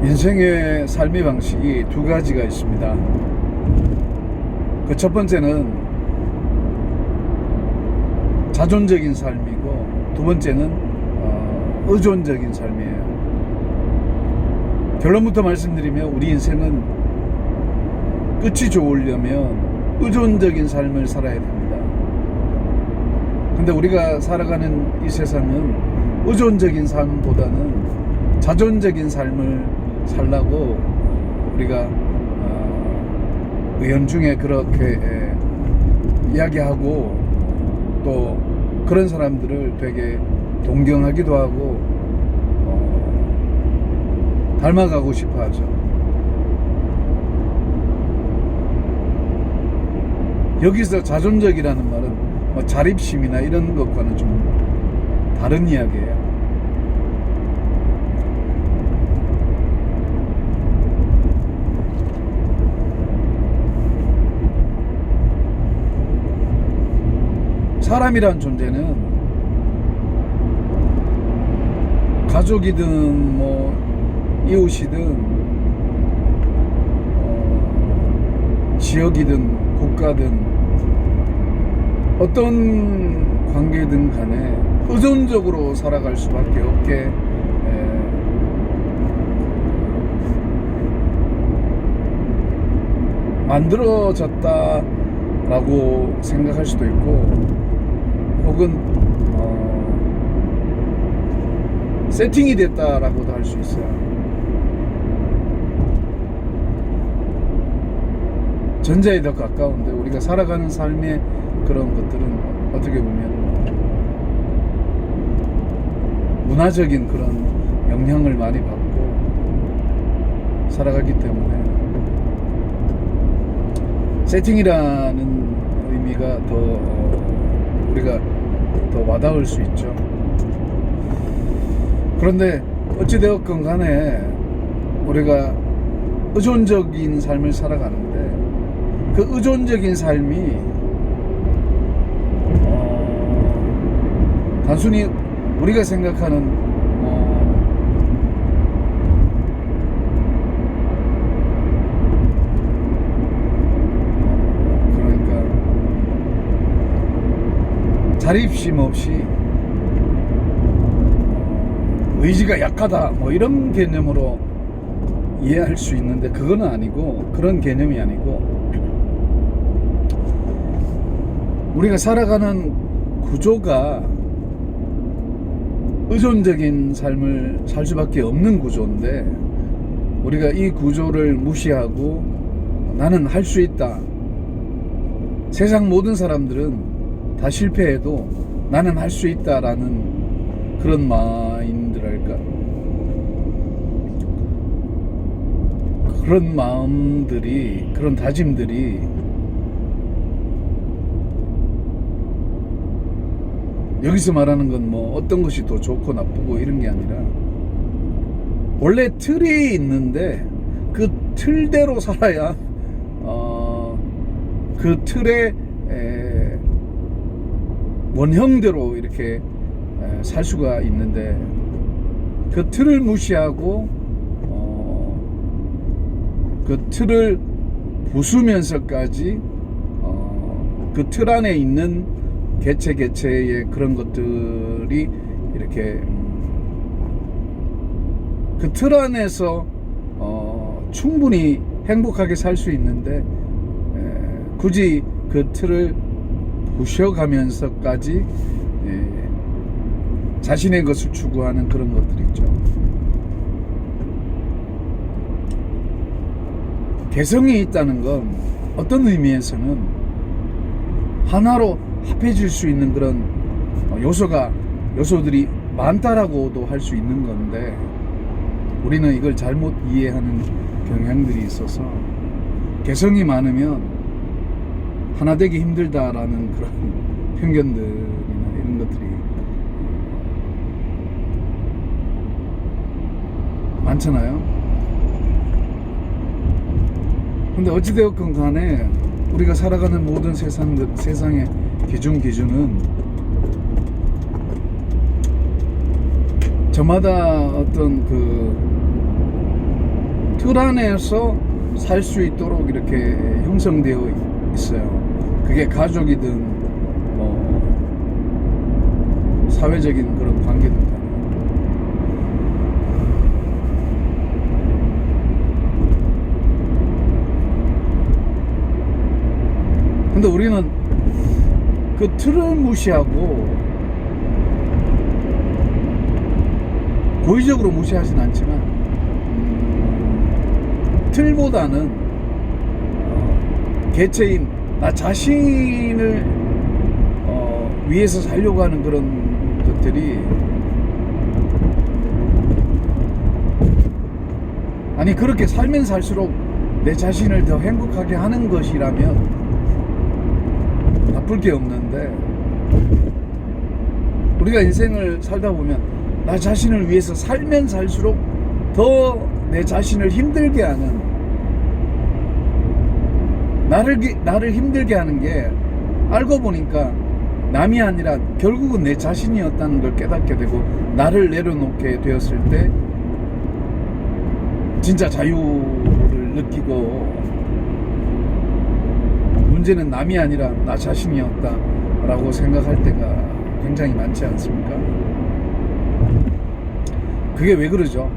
인생의 삶의 방식이 두 가지가 있습니다. 그 첫 번째는 자존적인 삶이고, 두 번째는 의존적인 삶이에요. 결론부터 말씀드리면 우리 인생은 끝이 좋으려면 의존적인 삶을 살아야 됩니다. 근데 우리가 살아가는 이 세상은 의존적인 삶보다는 자존적인 삶을 살라고 우리가 의연 중에 그렇게 이야기하고, 또 그런 사람들을 되게 동경하기도 하고 닮아가고 싶어 하죠. 여기서 자존적이라는 말은 자립심이나 이런 것과는 좀 다른 이야기예요. 사람이란 존재는 가족이든 이웃이든 지역이든 국가든 어떤 관계든 간에 의존적으로 살아갈 수밖에 없게 만들어졌다라고 생각할 수도 있고, 혹은 세팅이 됐다라고도 할 수 있어요. 전자에 더 가까운데, 우리가 살아가는 삶의 그런 것들은 어떻게 보면 문화적인 그런 영향을 많이 받고 살아가기 때문에 세팅이라는 의미가 더 우리가 더 와닿을 수 있죠. 그런데 어찌되었건 간에 우리가 의존적인 삶을 살아가는데, 그 의존적인 삶이 단순히 우리가 생각하는 그러니까 자립심 없이 의지가 약하다 이런 개념으로 이해할 수 있는데, 그거는 아니고, 그런 개념이 아니고, 우리가 살아가는 구조가 의존적인 삶을 살 수밖에 없는 구조인데, 우리가 이 구조를 무시하고 나는 할 수 있다, 세상 모든 사람들은 다 실패해도 나는 할 수 있다라는 그런 마인드랄까, 그런 마음들이, 그런 다짐들이 여기서 말하는 건 어떤 것이 더 좋고 나쁘고 이런 게 아니라, 원래 틀이 있는데 그 틀대로 살아야 그 틀의 원형대로 이렇게 살 수가 있는데, 그 틀을 무시하고 그 틀을 부수면서까지 그 틀 안에 있는 개체의 그런 것들이 이렇게 그 틀 안에서 충분히 행복하게 살 수 있는데, 굳이 그 틀을 부셔가면서까지 자신의 것을 추구하는 그런 것들이 있죠. 개성이 있다는 건 어떤 의미에서는 하나로 합해질 수 있는 그런 요소들이 많다라고도 할 수 있는 건데, 우리는 이걸 잘못 이해하는 경향들이 있어서 개성이 많으면 하나 되기 힘들다라는 그런 편견들이나 이런 것들이 많잖아요. 근데 어찌되었건 간에 우리가 살아가는 모든 세상의 기준은 저마다 어떤 그 틀 안에서 살 수 있도록 이렇게 형성되어 있어요. 그게 가족이든 뭐 사회적인 그런 관계든 간에. 근데 우리는 그 틀을 무시하고 고의적으로 무시하진 않지만 틀보다는 개체인 나 자신을 위해서 살려고 하는 그런 것들이, 아니 그렇게 살면 살수록 내 자신을 더 행복하게 하는 것이라면 나쁠 게 없는데, 우리가 인생을 살다 보면 나 자신을 위해서 살면 살수록 더 내 자신을 힘들게 하는, 나를 힘들게 하는 게 알고 보니까 남이 아니라 결국은 내 자신이었다는 걸 깨닫게 되고, 나를 내려놓게 되었을 때 진짜 자유를 느끼고, 문제는 남이 아니라 나 자신이었다라고 생각할 때가 굉장히 많지 않습니까? 그게 왜 그러죠?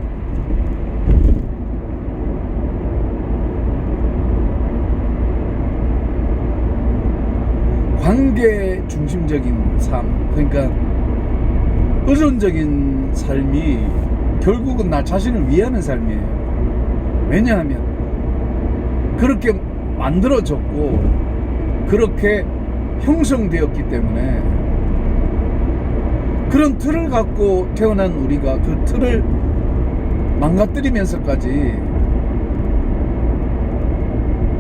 관계 중심적인 삶, 그러니까 의존적인 삶이 결국은 나 자신을 위하는 삶이에요. 왜냐하면 그렇게 만들어졌고 그렇게 형성되었기 때문에, 그런 틀을 갖고 태어난 우리가 그 틀을 망가뜨리면서까지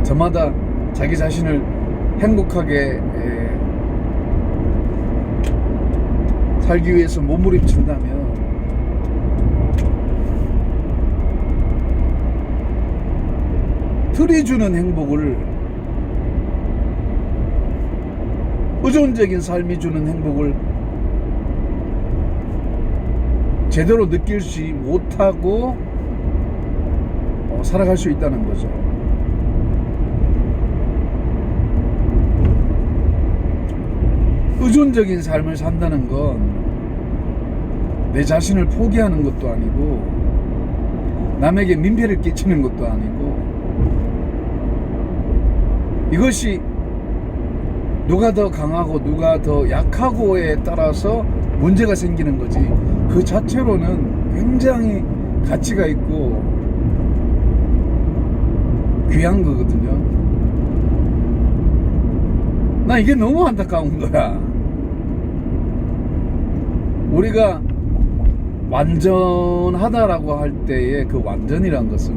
저마다 자기 자신을 행복하게 살기 위해서 몸부림친다면 틀이 주는 행복을, 의존적인 삶이 주는 행복을 제대로 느끼지 못하고 살아갈 수 있다는 거죠. 의존적인 삶을 산다는 건 내 자신을 포기하는 것도 아니고 남에게 민폐를 끼치는 것도 아니고, 이것이 누가 더 강하고 누가 더 약하고에 따라서 문제가 생기는 거지, 그 자체로는 굉장히 가치가 있고 귀한 거거든요. 나 이게 너무 안타까운 거야. 우리가 완전하다라고 할 때의 그 완전이란 것은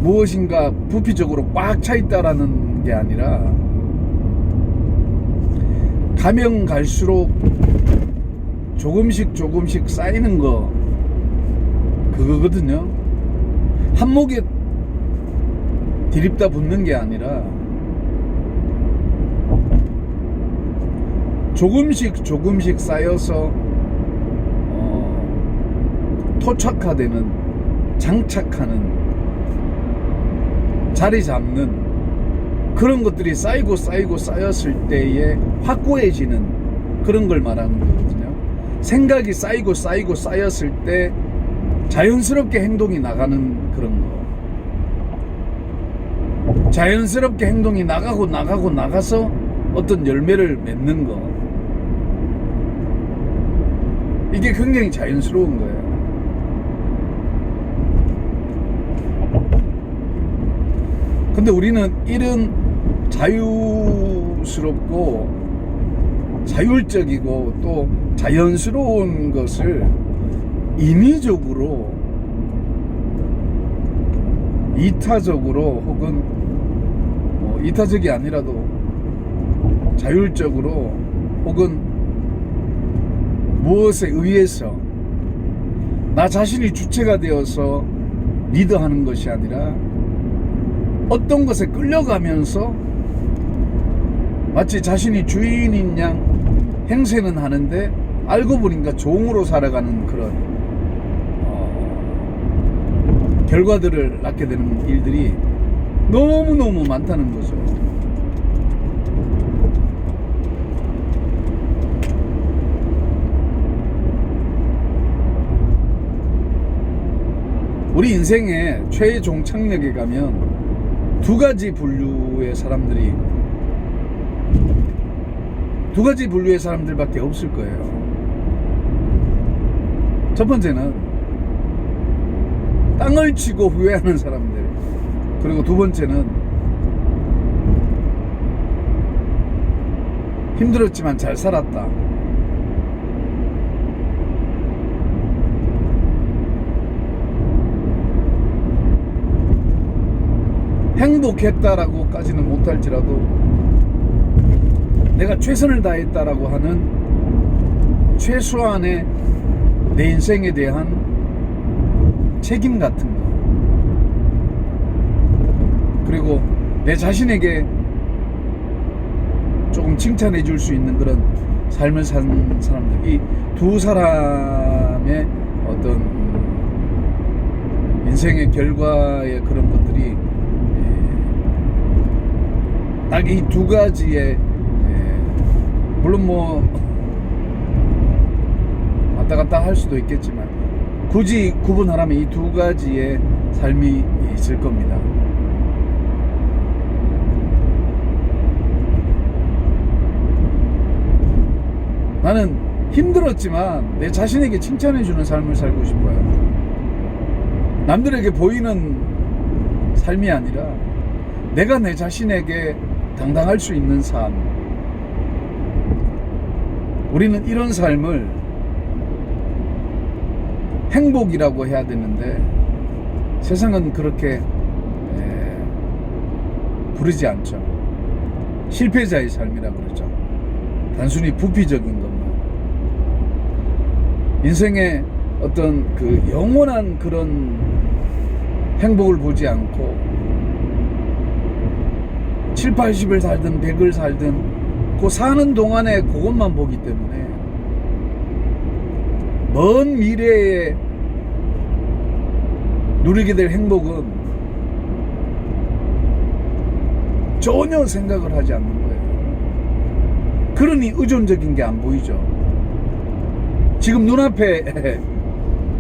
무엇인가 부피적으로 꽉 차 있다라는 게 아니라, 가면 갈수록 조금씩 쌓이는 거, 그거거든요. 한목에 디립다 붙는 게 아니라 조금씩 쌓여서 토착화되는, 장착하는, 자리 잡는 그런 것들이 쌓이고 쌓였을 때에 확고해지는 그런 걸 말하는 거거든요. 생각이 쌓이고 쌓였을 때 자연스럽게 행동이 나가는 그런 거, 자연스럽게 행동이 나가서 어떤 열매를 맺는 거, 이게 굉장히 자연스러운 거예요. 근데 우리는 이런 자유스럽고 자율적이고 또 자연스러운 것을 인위적으로, 이타적으로, 혹은 이타적이 아니라도 자율적으로, 혹은 무엇에 의해서 나 자신이 주체가 되어서 리드하는 것이 아니라 어떤 것에 끌려가면서 마치 자신이 주인인 양 행세는 하는데 알고 보니까 종으로 살아가는 그런 결과들을 낳게 되는 일들이 너무너무 많다는 거죠. 우리 인생의 최종 착역에 가면 두 가지 분류의 사람들밖에 없을 거예요. 첫 번째는 땅을 치고 후회하는 사람들, 그리고 두 번째는 힘들었지만 잘 살았다. 행복했다라고까지는 못할지라도 내가 최선을 다했다라고 하는 최소한의 내 인생에 대한 책임 같은 거, 그리고 내 자신에게 조금 칭찬해 줄 수 있는 그런 삶을 산 사람들, 이 두 사람의 어떤 인생의 결과의 그런 것들이 딱 이 두 가지의, 물론 뭐 왔다 갔다 할 수도 있겠지만 굳이 구분하라면 이 두 가지의 삶이 있을 겁니다. 나는 힘들었지만 내 자신에게 칭찬해주는 삶을 살고 싶어요. 남들에게 보이는 삶이 아니라 내가 내 자신에게 당당할 수 있는 삶. 우리는 이런 삶을 행복이라고 해야 되는데 세상은 그렇게 부르지 않죠. 실패자의 삶이라고 그러죠. 단순히 부피적인 것만. 인생의 어떤 그 영원한 그런 행복을 보지 않고 7, 80을 살든 100을 살든 그 사는 동안에 그것만 보기 때문에 먼 미래에 누리게 될 행복은 전혀 생각을 하지 않는 거예요. 그러니 의존적인 게 안 보이죠. 지금 눈앞에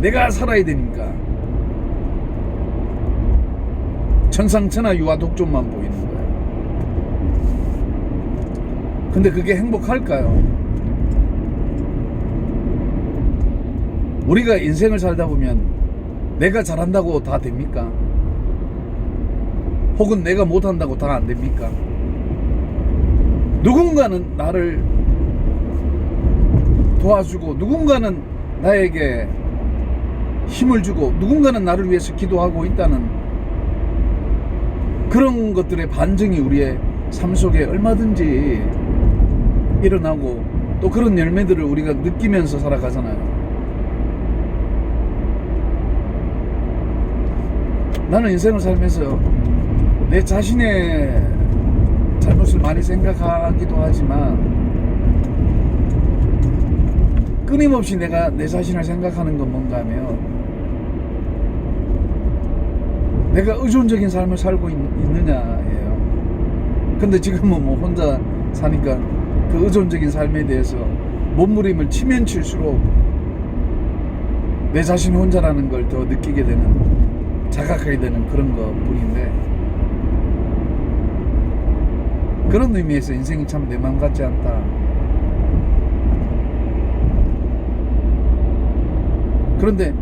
내가 살아야 되니까 천상천하 유아독존만 보이는 거예요. 근데 그게 행복할까요? 우리가 인생을 살다 보면 내가 잘한다고 다 됩니까? 혹은 내가 못한다고 다 안 됩니까? 누군가는 나를 도와주고, 누군가는 나에게 힘을 주고, 누군가는 나를 위해서 기도하고 있다는 그런 것들의 반증이 우리의 삶 속에 얼마든지 일어나고, 또 그런 열매들을 우리가 느끼면서 살아가잖아요. 나는 인생을 살면서 내 자신의 잘못을 많이 생각하기도 하지만 끊임없이 내가 내 자신을 생각하는 건 뭔가 하면 내가 의존적인 삶을 살고 있느냐예요. 근데 지금은 뭐 혼자 사니까 그 의존적인 삶에 대해서 몸부림을 치면 칠수록 내 자신 혼자라는 걸 더 느끼게 되는, 자각하게 되는 그런 것 뿐인데, 그런 의미에서 인생이 참 내 맘 같지 않다. 그런데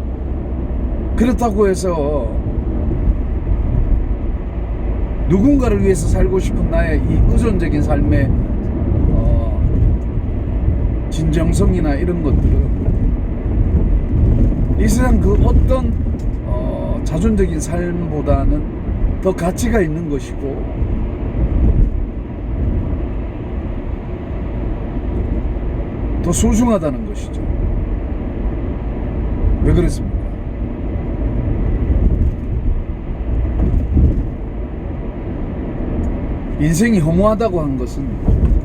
그렇다고 해서 누군가를 위해서 살고 싶은 나의 이 의존적인 삶의 진정성이나 이런 것들은 이 세상 그 어떤 자존적인 삶보다는 더 가치가 있는 것이고, 더 소중하다는 것이죠. 왜 그렇습니까? 인생이 허무하다고 한 것은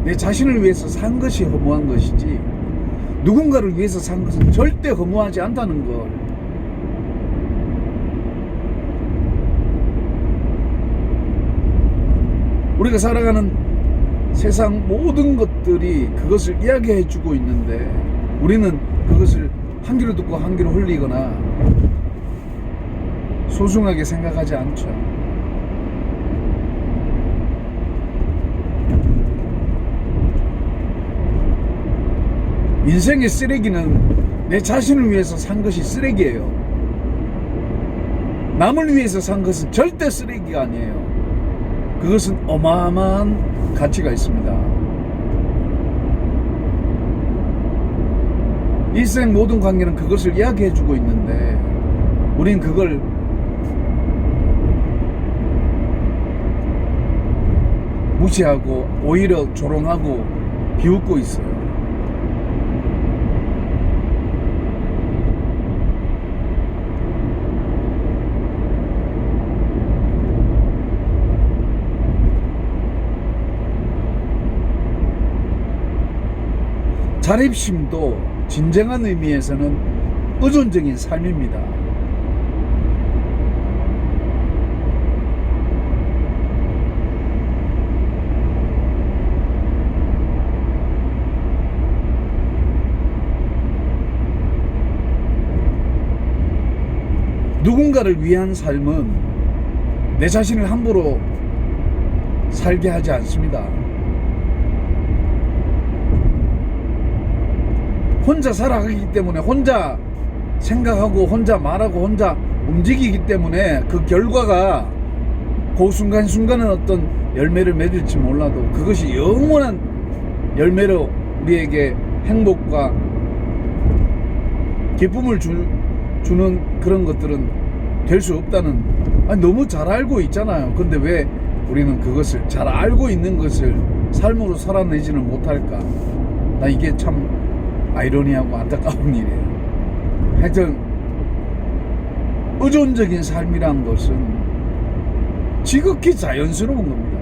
내 자신을 위해서 산 것이 허무한 것이지, 누군가를 위해서 산 것은 절대 허무하지 않다는 걸 우리가 살아가는 세상 모든 것들이 그것을 이야기해 주고 있는데 우리는 그것을 한 귀로 듣고 한 귀로 흘리거나 소중하게 생각하지 않죠. 인생의 쓰레기는 내 자신을 위해서 산 것이 쓰레기예요. 남을 위해서 산 것은 절대 쓰레기가 아니에요. 그것은 어마어마한 가치가 있습니다. 일생 모든 관계는 그것을 이야기해주고 있는데 우린 그걸 무시하고 오히려 조롱하고 비웃고 있어요. 자립심도 진정한 의미에서는 의존적인 삶입니다. 누군가를 위한 삶은 내 자신을 함부로 살게 하지 않습니다. 혼자 살아가기 때문에 혼자 생각하고 혼자 말하고 혼자 움직이기 때문에 그 결과가 그 순간순간은 어떤 열매를 맺을지 몰라도 그것이 영원한 열매로 우리에게 행복과 기쁨을 주는 그런 것들은 될 수 없다는, 아니 너무 잘 알고 있잖아요. 근데 왜 우리는 그것을 잘 알고 있는 것을 삶으로 살아내지는 못할까? 나 이게 참 아이러니하고 안타까운 일이에요. 하여튼 의존적인 삶이란 것은 지극히 자연스러운 겁니다.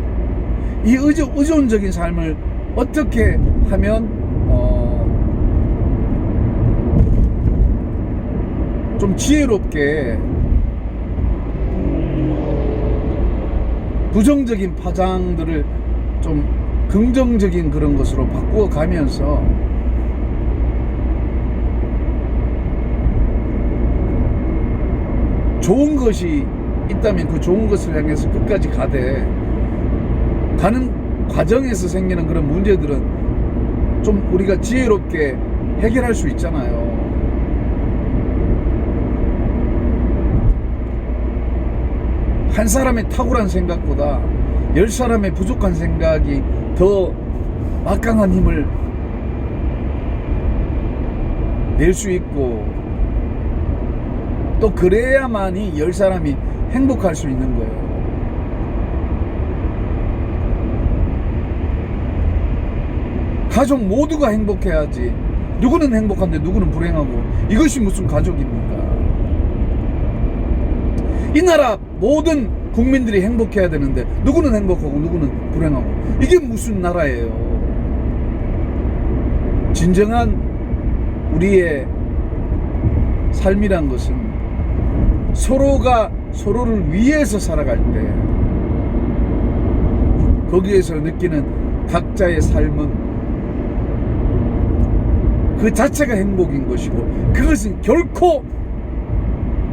이 의존적인 삶을 어떻게 하면 좀 지혜롭게 부정적인 파장들을 좀 긍정적인 그런 것으로 바꾸어 가면서 좋은 것이 있다면 그 좋은 것을 향해서 끝까지 가는 과정에서 생기는 그런 문제들은 좀 우리가 지혜롭게 해결할 수 있잖아요. 한 사람의 탁월한 생각보다 10사람의 부족한 생각이 더 막강한 힘을 낼 수 있고 또 그래야만이 10사람이 행복할 수 있는 거예요. 가족 모두가 행복해야지. 누구는 행복한데 누구는 불행하고 이것이 무슨 가족입니까? 이 나라 모든 국민들이 행복해야 되는데 누구는 행복하고 누구는 불행하고 이게 무슨 나라예요? 진정한 우리의 삶이란 것은 서로가 서로를 위해서 살아갈 때 거기에서 느끼는 각자의 삶은 그 자체가 행복인 것이고 그것은 결코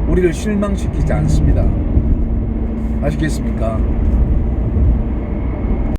우리를 실망시키지 않습니다. 아시겠습니까?